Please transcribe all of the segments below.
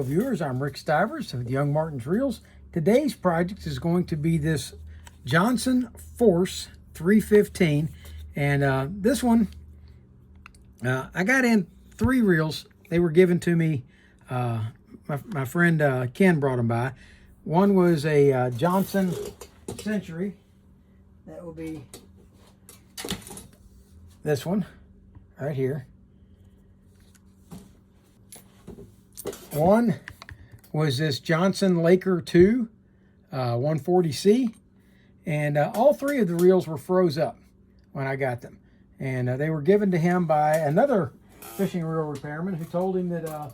viewers, I'm Rick Stivers of YoungMartin'sReels. Today's project is going to be this Johnson Force 315, and this one I got in 3 reels. They were given to me. My friend Ken brought them by. One was a Johnson Century. That will be this one right here. One was this Johnson Laker 2 140C, and all 3 of the reels were froze up when I got them, and they were given to him by another fishing reel repairman who told him that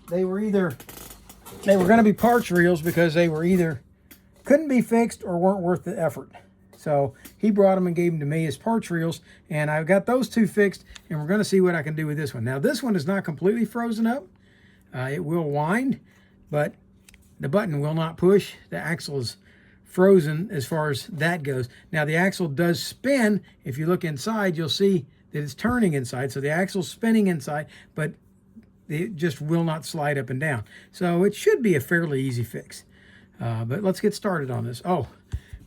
they were going to be parts reels because they were either couldn't be fixed or weren't worth the effort. So he brought them and gave them to me as parts reels, and I've got those 2 fixed, and we're going to see what I can do with this one. Now this one is not completely frozen up. It will wind, but the button will not push. The axle is frozen as far as that goes. Now the axle does spin. If you look inside, you'll see that it's turning inside. So the axle's spinning inside, but it just will not slide up and down. So it should be a fairly easy fix. But let's get started on this. Oh,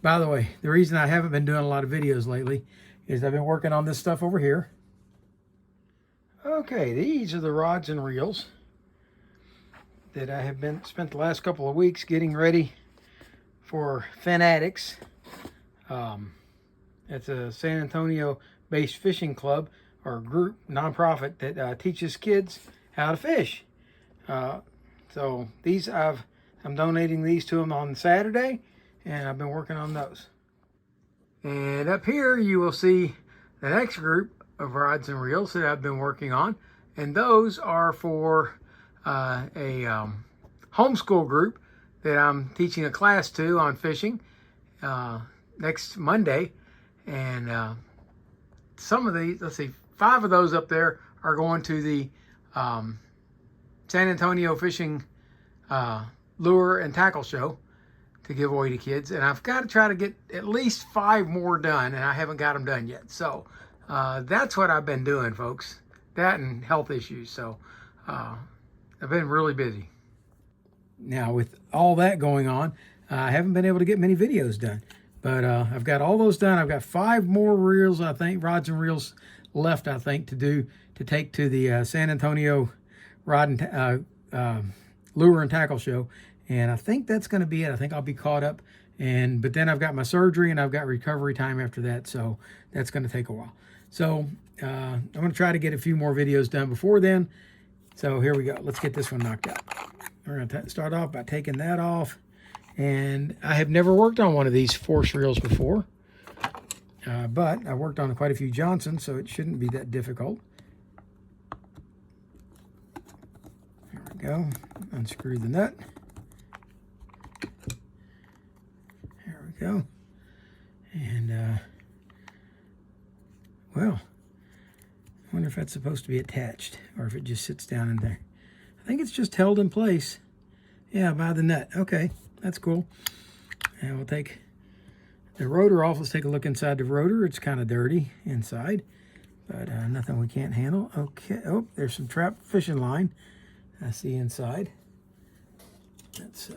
by the way, the reason I haven't been doing a lot of videos lately is I've been working on this stuff over here. Okay, these are the rods and reels that I have spent the last couple of weeks getting ready for Fanatics. It's a San Antonio-based fishing club or group, nonprofit that teaches kids how to fish. So these I'm donating these to them on Saturday, and I've been working on those. And up here you will see the next group of rods and reels that I've been working on, and those are for a homeschool group that I'm teaching a class to on fishing next Monday. And some of these, let's see, 5 of those up there are going to the San Antonio Fishing Lure and Tackle Show to give away to kids. And I've got to try to get at least 5 more done, and I haven't got them done yet. So that's what I've been doing, folks. That and health issues. So I've been really busy. Now, with all that going on, I haven't been able to get many videos done. But I've got all those done. I've got 5 more reels, I think, rods and reels left, I think, to take to the San Antonio Rod and Lure and Tackle Show. And I think that's going to be it. I think I'll be caught up. But then I've got my surgery, and I've got recovery time after that. So that's going to take a while. So I'm going to try to get a few more videos done before then. So here we go. Let's get this one knocked out. We're going to start off by taking that off. And I have never worked on one of these Force reels before. But I worked on quite a few Johnsons, so it shouldn't be that difficult. There we go. Unscrew the nut. There we go. And, well, I wonder if that's supposed to be attached or if it just sits down in there. I think it's just held in place. Yeah, by the nut. Okay, that's cool. And we'll take the rotor off. Let's take a look inside the rotor. It's kind of dirty inside, but nothing we can't handle. Okay. Oh, there's some trapped fishing line I see inside. Let's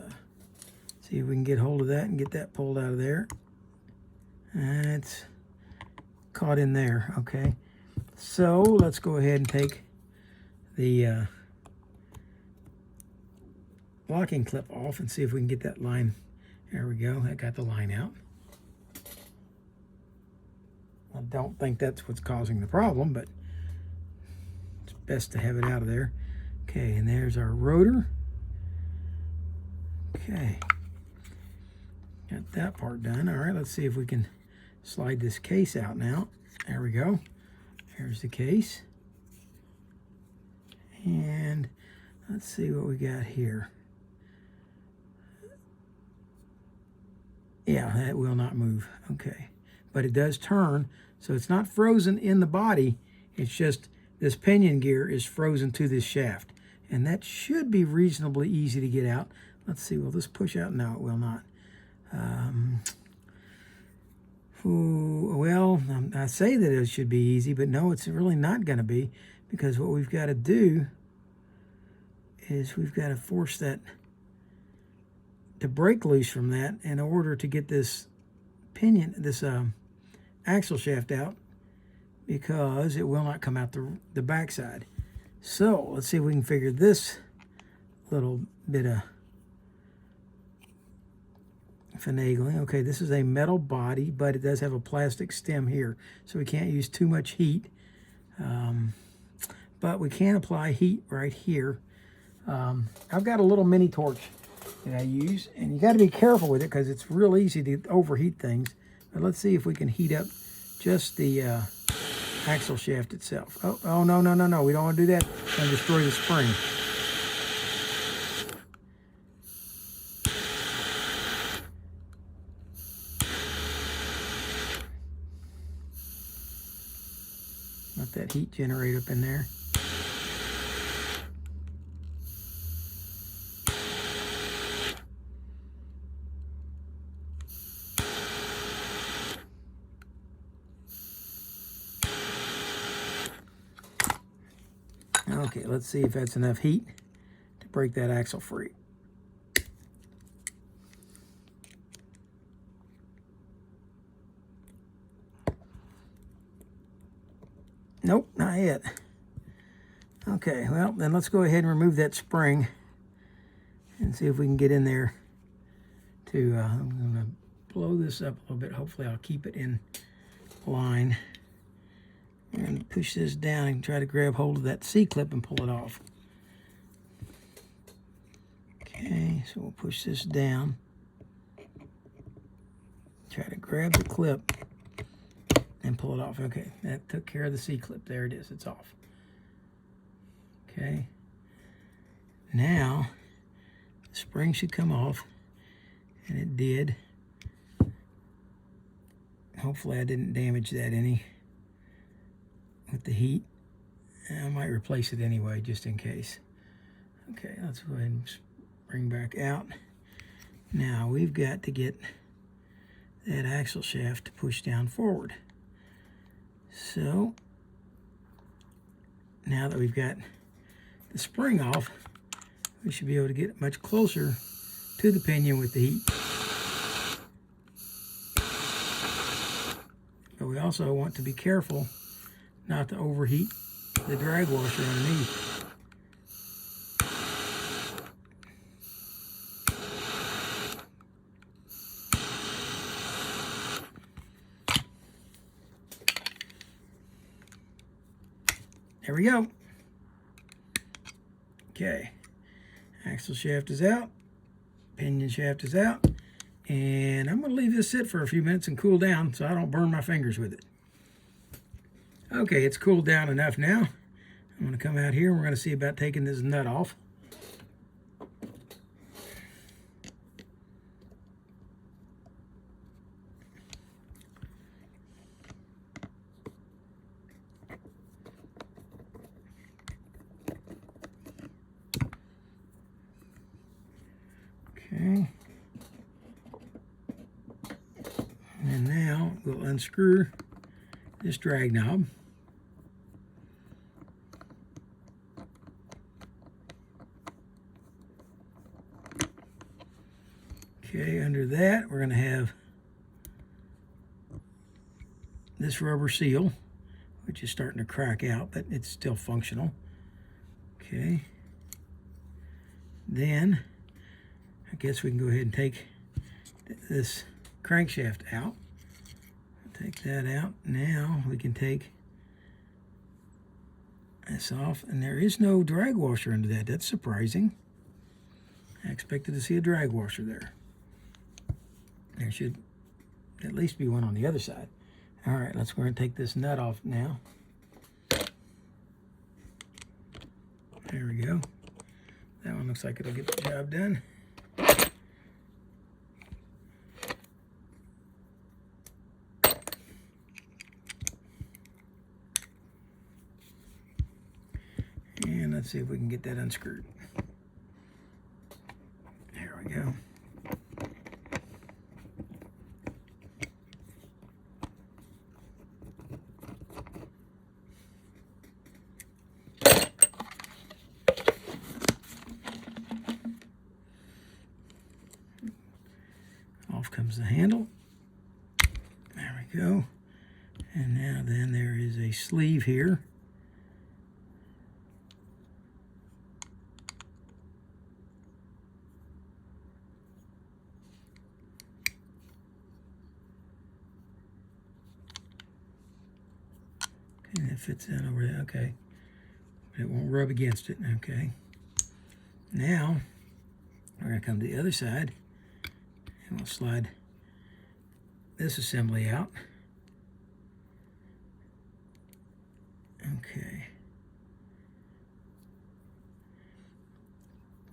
see if we can get hold of that and get that pulled out of there. It's caught in there. Okay. So let's go ahead and take the locking clip off and see if we can get that line. There we go. That got the line out. I don't think that's what's causing the problem, but it's best to have it out of there. Okay, and there's our rotor. Okay. Got that part done. All right, let's see if we can slide this case out now. There we go. Here's the case. And let's see what we got here. Yeah, that will not move. Okay. But it does turn, so it's not frozen in the body. It's just this pinion gear is frozen to this shaft. And that should be reasonably easy to get out. Let's see, will this push out? No, it will not. Well, I say that it should be easy, but no, it's really not going to be, because what we've got to do is we've got to force that to break loose from that in order to get this pinion, this axle shaft out, because it will not come out the backside. So let's see if we can figure this little bit of finagling. Okay, this is a metal body, but it does have a plastic stem here, so we can't use too much heat. But we can apply heat right here. I've got a little mini torch that I use, and you got to be careful with it because it's real easy to overheat things. But let's see if we can heat up just the axle shaft itself. Oh, no, no, no, no. We don't want to do that. It's going to destroy the spring. Let that heat generate up in there. Okay, let's see if that's enough heat to break that axle free. Nope, not yet. Okay, well, then let's go ahead and remove that spring and see if we can get in there to, I'm going to blow this up a little bit. Hopefully I'll keep it in line. We're going to push this down and try to grab hold of that C-clip and pull it off. Okay, so we'll push this down. Try to grab the clip and pull it off. Okay, that took care of the C-clip. There it is. It's off. Okay. Now, the spring should come off, and it did. Hopefully I didn't damage that any with the heat. I might replace it anyway, just in case. Okay, let's go ahead and bring back out. Now we've got to get that axle shaft to push down forward. So now that we've got the spring off, we should be able to get much closer to the pinion with the heat. But we also want to be careful not to overheat the drag washer underneath. There we go. Okay, axle shaft is out, pinion shaft is out, and I'm going to leave this sit for a few minutes and cool down so I don't burn my fingers with it. Okay, it's cooled down enough now. I'm going to come out here and we're going to see about taking this nut off. Okay. And now we'll unscrew this drag knob. Okay, under that we're going to have this rubber seal, which is starting to crack out, but it's still functional. Okay. Then I guess we can go ahead and take this crankshaft out. Take that out. Now we can take this off, and there is no drag washer under that. That's surprising. I expected to see a drag washer there. There should at least be one on the other side. All right, let's go ahead and take this nut off now. There we go. That one looks like it'll get the job done. And let's see if we can get that unscrewed. There we go. Comes the handle. There we go. And now then there is a sleeve here. And it fits in over there, okay. But it won't rub against it, okay. Now, we're gonna come to the other side, and we'll slide this assembly out. Okay.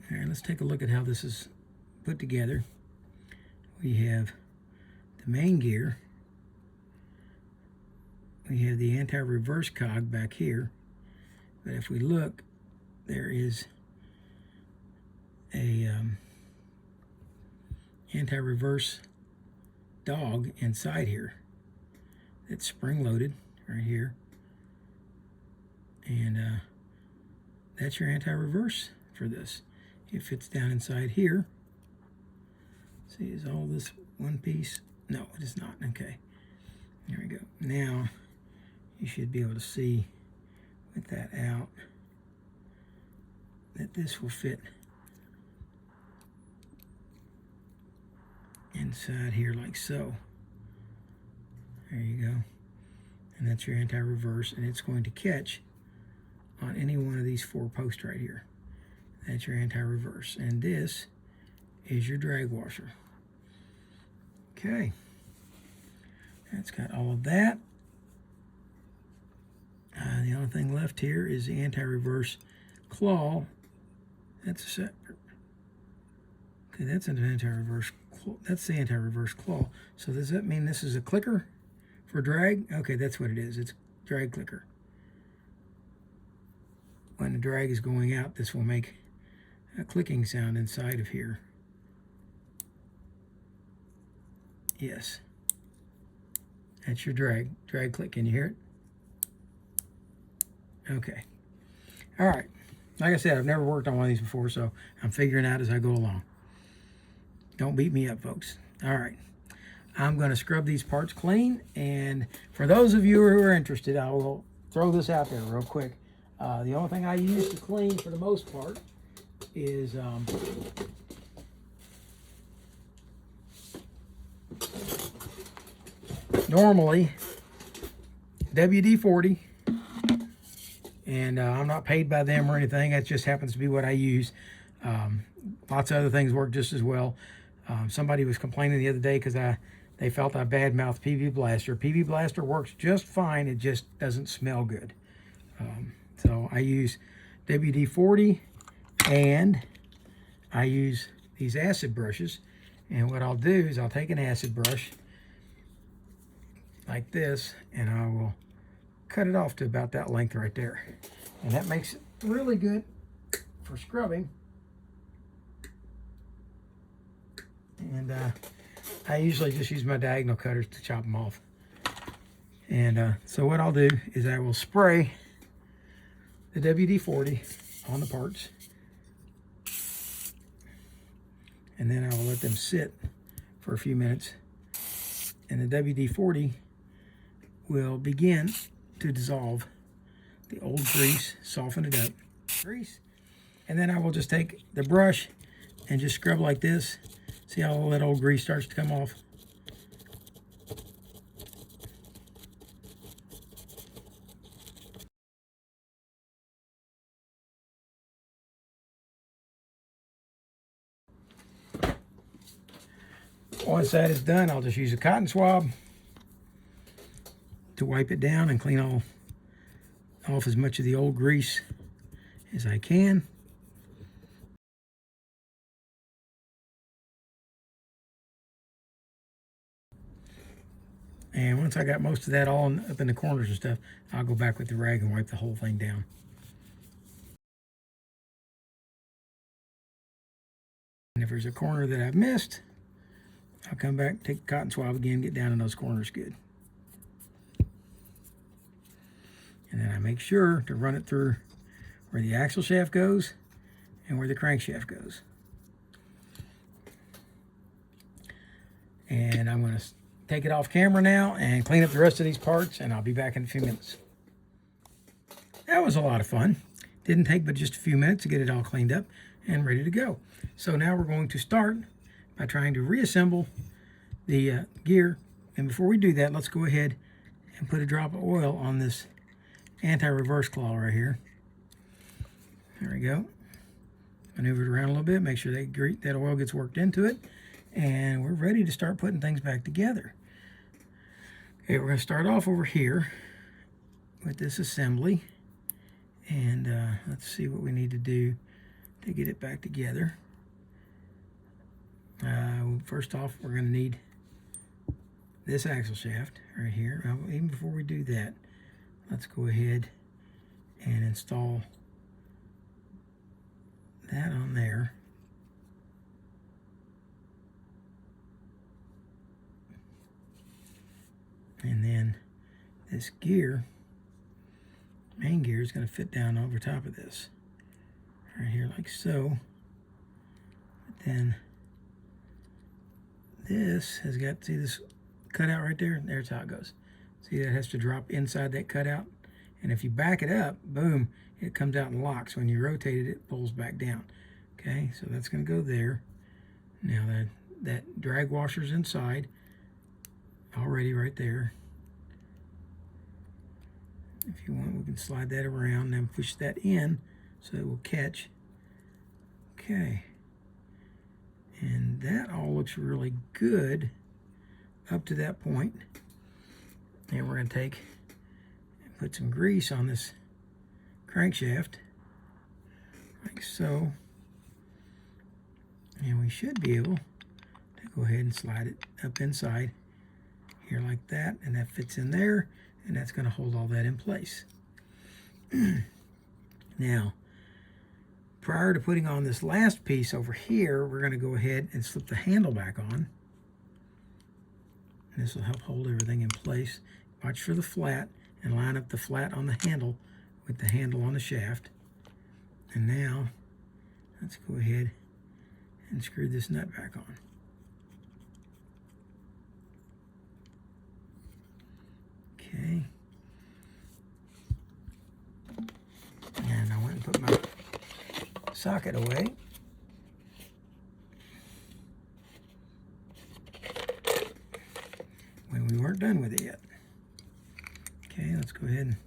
All right, let's take a look at how this is put together. We have the main gear. We have the anti-reverse cog back here, but if we look, there is a anti-reverse dog inside here. It's spring-loaded right here, and that's your anti-reverse for this. It fits down inside here. See, is all this one piece? No, it is not. Okay, there we go. Now you should be able to see with that out that this will fit inside here like so. There you go. And that's your anti-reverse, and it's going to catch on any one of these 4 posts right here. That's your anti-reverse, and this is your drag washer. Okay, that's got all of that. The only thing left here is the anti-reverse claw. That's a separate. Okay, that's an anti-reverse. That's the anti-reverse claw. So does that mean this is a clicker for drag? Okay, that's what it is. It's drag clicker. When the drag is going out, this will make a clicking sound inside of here. Yes. That's your drag click. Can you hear it? Okay. All right. Like I said, I've never worked on one of these before, so I'm figuring out as I go along. Don't beat me up, folks. All right. I'm going to scrub these parts clean, and for those of you who are interested, I will throw this out there real quick. The only thing I use to clean for the most part is normally WD-40, and I'm not paid by them or anything. That just happens to be what I use. Lots of other things work just as well. Somebody was complaining the other day because they felt I badmouthed PB Blaster. PB Blaster works just fine. It just doesn't smell good. So I use WD-40, and I use these acid brushes. And what I'll do is I'll take an acid brush like this, and I will cut it off to about that length right there. And that makes it really good for scrubbing. And I usually just use my diagonal cutters to chop them off. And so what I'll do is I will spray the WD-40 on the parts, and then I will let them sit for a few minutes, and the WD-40 will begin to dissolve the old grease, soften it up, grease, and then I will just take the brush and just scrub like this. See how all that old grease starts to come off? Once that is done, I'll just use a cotton swab to wipe it down and clean off as much of the old grease as I can. And once I got most of that all up in the corners and stuff, I'll go back with the rag and wipe the whole thing down. And if there's a corner that I've missed, I'll come back, take the cotton swab again, get down in those corners good. And then I make sure to run it through where the axle shaft goes and where the crankshaft goes. And I'm going to take it off camera now and clean up the rest of these parts, and I'll be back in a few minutes. That was a lot of fun. Didn't take but just a few minutes to get it all cleaned up and ready to go. So now we're going to start by trying to reassemble the gear. And before we do that, let's go ahead and put a drop of oil on this anti-reverse claw right here. There we go. Maneuver it around a little bit, make sure that oil gets worked into it, and we're ready to start putting things back together. Okay, we're going to start off over here with this assembly, and let's see what we need to do to get it back together. First off, we're going to need this axle shaft right here. Even before we do that, let's go ahead and install that on there. And then this gear, main gear, is going to fit down over top of this right here like so. But then this has got, see this cutout right there? There's how it goes. See, that has to drop inside that cutout. And if you back it up, boom, it comes out and locks. When you rotate it, it pulls back down. Okay, so that's going to go there. Now that drag washer's inside already right there. If you want, we can slide that around and push that in so it will catch. Okay. And that all looks really good up to that point. And we're going to take and put some grease on this crankshaft like so. And we should be able to go ahead and slide it up inside here like that, and that fits in there, and that's going to hold all that in place. Now, prior to putting on this last piece over here, we're going to go ahead and slip the handle back on. And this will help hold everything in place. Watch for the flat and line up the flat on the handle with the handle on the shaft. And now, let's go ahead and screw this nut back on. Okay. And I went and put my socket away. When we weren't done with it yet. Okay, let's go ahead and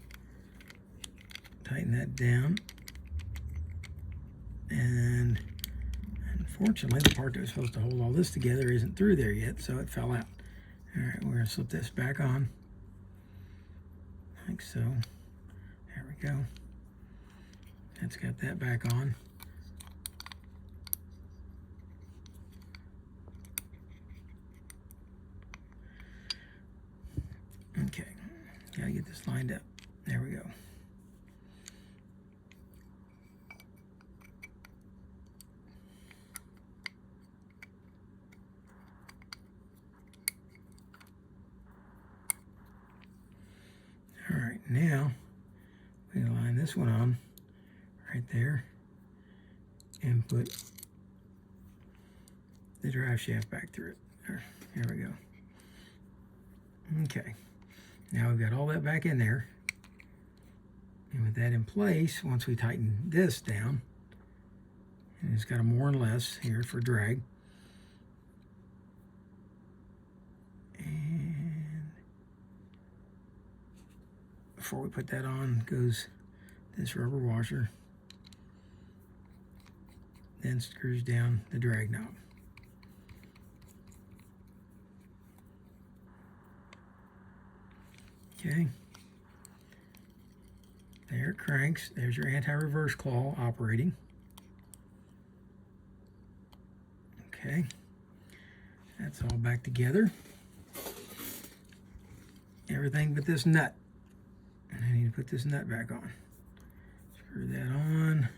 tighten that down. And unfortunately, the part that was supposed to hold all this together isn't through there yet, so it fell out. All right, we're going to slip this back on. Like so. There we go. That's got that back on. Okay, gotta get this lined up. There we go. All right, now we line this one on right there and put the drive shaft back through it. There we go. Okay, now we've got all that back in there. And with that in place, once we tighten this down, and it's got a more and less here for drag. And before we put that on goes this rubber washer, then screws down the drag knob. Okay, there it cranks. There's your anti-reverse claw operating. Okay, that's all back together. Everything but this nut. And I need to put this nut back on. Screw that on.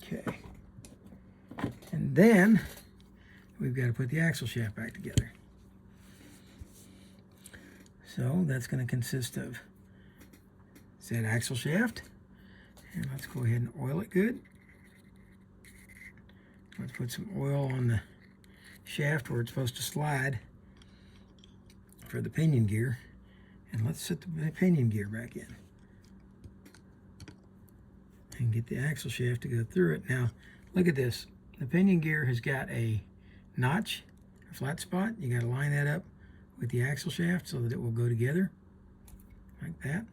Okay. And then we've got to put the axle shaft back together. So that's going to consist of that axle shaft And let's go ahead and oil it good. Let's put some oil on the shaft where it's supposed to slide for the pinion gear. And let's set the pinion gear back in. And get the axle shaft to go through it. Now, look at this. The pinion gear has got a notch, a flat spot. You got to line that up with the axle shaft so that it will go together like that.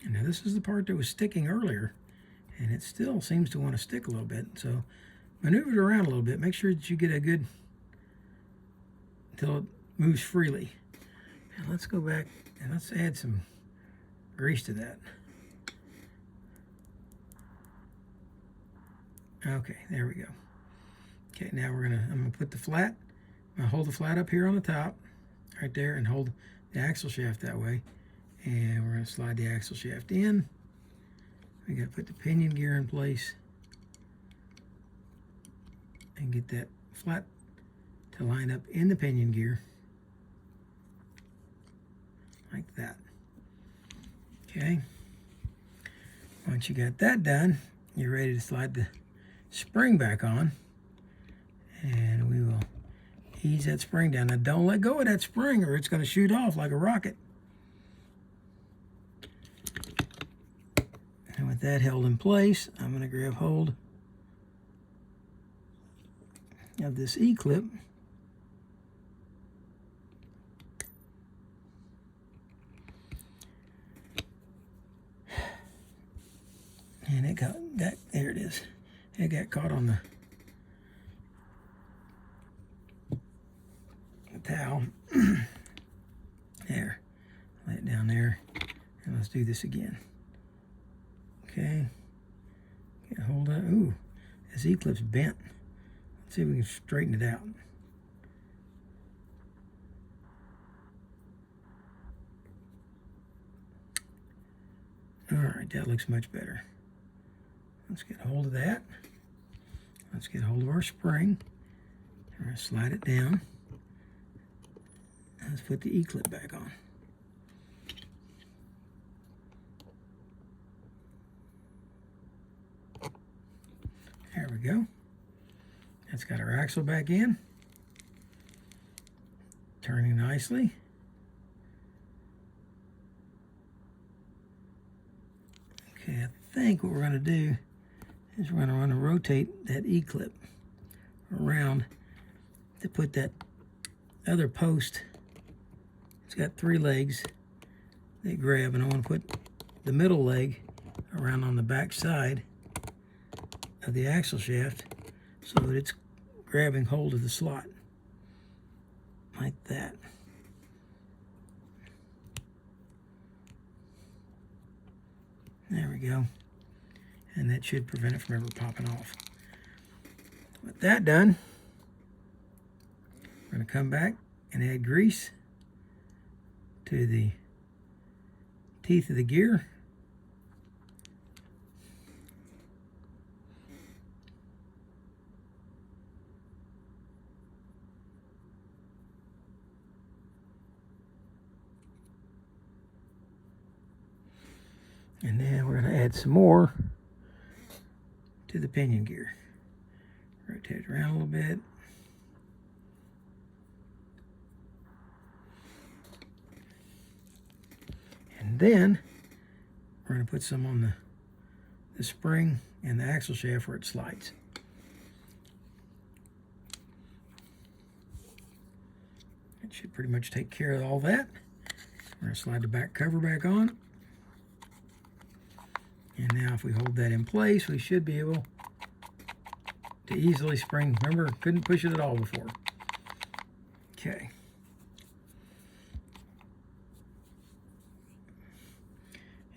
And now this is the part that was sticking earlier, and it still seems to want to stick a little bit. So maneuver it around a little bit. Make sure that you get a good, until it moves freely. Now let's go back and let's add some grease to that. Okay, there we go. Okay, now I'm gonna put the flat. I'm gonna hold the flat up here on the top, right there, and hold the axle shaft that way. And we're gonna slide the axle shaft in. We gotta put the pinion gear in place and get that flat to line up in the pinion gear like that. Okay. Once you got that done, you're ready to slide the spring back on, and we will ease that spring down. Now don't let go of that spring or it's going to shoot off like a rocket. And with that held in place, I'm going to grab hold of this E-clip and it got that, there it is. It got caught on the towel. There. Lay it down there. And let's do this again. Okay. Get hold of it. Ooh, this E-clip's bent. Let's see if we can straighten it out. Alright, that looks much better. Let's get hold of that. Let's get hold of our spring. We're going to slide it down. Let's put the E-clip back on. There we go. That's got our axle back in. Turning nicely. Okay, I think what we're going to do is we're going to rotate that E-clip around to put that other post. It's got 3 legs that grab, and I want to put the middle leg around on the back side of the axle shaft so that it's grabbing hold of the slot like that. There we go. And that should prevent it from ever popping off. With that done, we're going to come back and add grease to the teeth of the gear. And then we're going to add some more to the pinion gear. Rotate it around a little bit. And then we're going to put some on the spring and the axle shaft where it slides. It should pretty much take care of all that. We're going to slide the back cover back on. And now if we hold that in place, we should be able to easily spring. Remember, couldn't push it at all before. Okay.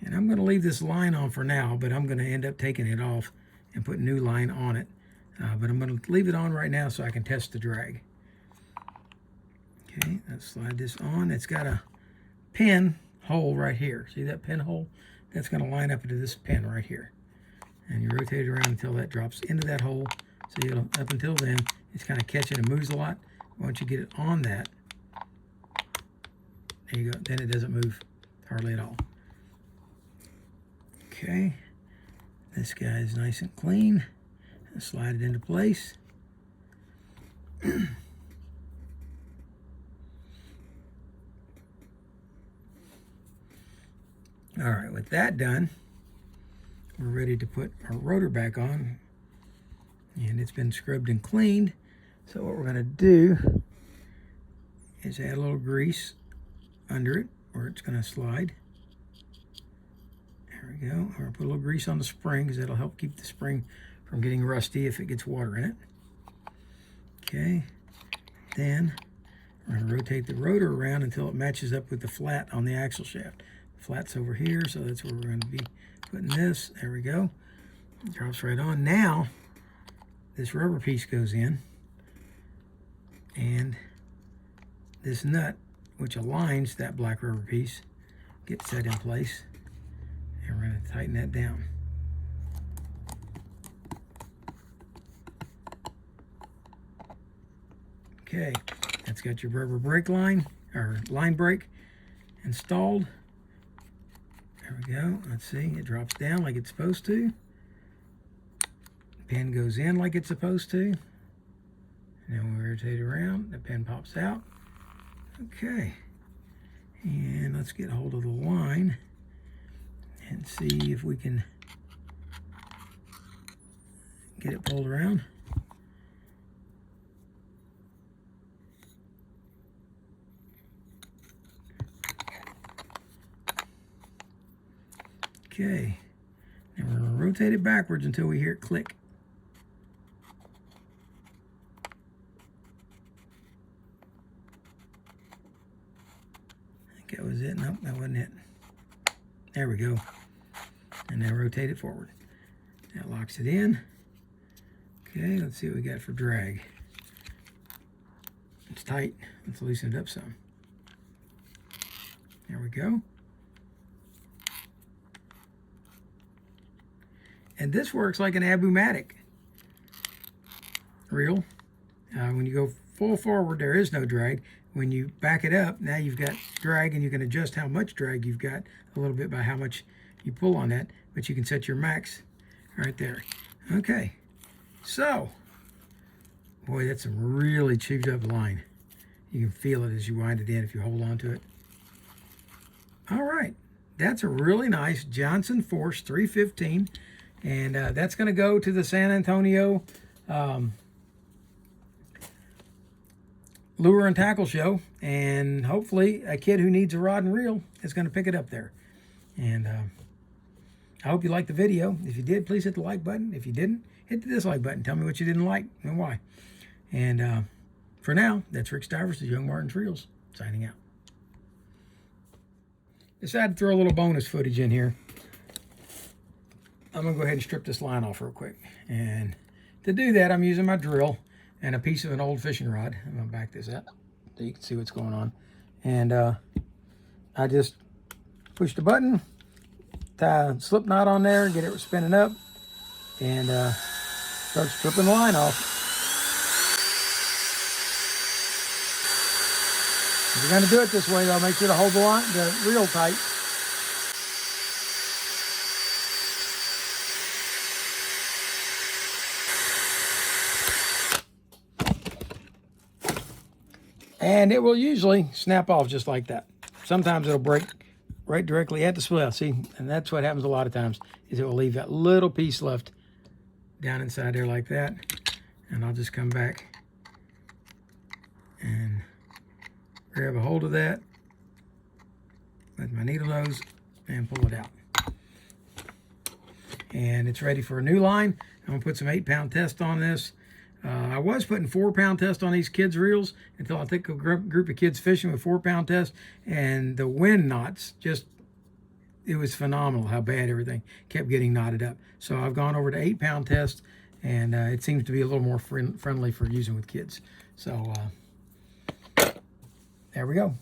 And I'm going to leave this line on for now, but I'm going to end up taking it off and put a new line on it. But I'm going to leave it on right now so I can test the drag. Okay, let's slide this on. It's got a pin hole right here. See that pin hole? That's going to line up into this pin right here. And you rotate it around until that drops into that hole. So you'll, up until then, it's kind of catching and moves a lot. Once you get it on that, There you go. Then it doesn't move hardly at all. Okay. This guy is nice and clean. Slide it into place. All right, with that done, we're ready to put our rotor back on. And it's been scrubbed and cleaned. So what we're going to do is add a little grease under it where it's going to slide. There we go. I'm going to put a little grease on the spring because that'll help keep the spring from getting rusty if it gets water in it. Okay. Then we're going to rotate the rotor around until it matches up with the flat on the axle shaft. The flat's over here, so that's where we're going to be putting this. There we go. It drops right on. Now, this rubber piece goes in, and this nut, which aligns that black rubber piece, gets set in place, and we're going to tighten that down. Okay, that's got your rubber brake line, or line brake, installed. There we go. Let's see, it drops down like it's supposed to. Pin goes in like it's supposed to. And then we rotate around, the pin pops out. Okay. And let's get a hold of the line and see if we can get it pulled around. Okay. And we're going to rotate it backwards until we hear it click. That was it. Nope, that wasn't it. There we go. And now rotate it forward. That locks it in. Okay, let's see what we got for drag. It's tight. Let's loosen it up some. There we go. And this works like an Abu-matic reel. When you go full forward, there is no drag. When you back it up, now you've got drag, and you can adjust how much drag you've got a little bit by how much you pull on that, but you can set your max right there. Okay, so, boy, that's some really chewed up line. You can feel it as you wind it in if you hold on to it. All right, that's a really nice Johnson Force 315, and that's going to go to the San Antonio Lure and Tackle Show, and hopefully a kid who needs a rod and reel is going to pick it up there. And I hope you liked the video. If you did, please hit the like button. If you didn't, hit the dislike button. Tell me what you didn't like and why. And for now, that's Rick Stivers of YoungMartin'sReels signing out. Decided to throw a little bonus footage in here. I'm going to go ahead and strip this line off real quick. And to do that, I'm using my drill and a piece of an old fishing rod. I'm going to back this up so you can see what's going on. And I just push the button, tie a slip knot on there, get it spinning up, and start stripping the line off. If you're going to do it this way, though, make sure to hold the reel tight. And it will usually snap off just like that. Sometimes it'll break right directly at the spool. See, and that's what happens a lot of times, is it will leave that little piece left down inside there like that. And I'll just come back and grab a hold of that with my needle nose and pull it out. And it's ready for a new line. I'm gonna put some 8-pound test on this. I was putting 4-pound test on these kids' reels until I took a group of kids fishing with 4-pound test, and the wind knots it was phenomenal how bad everything kept getting knotted up. So I've gone over to 8-pound test, and it seems to be a little more friendly for using with kids. So there we go.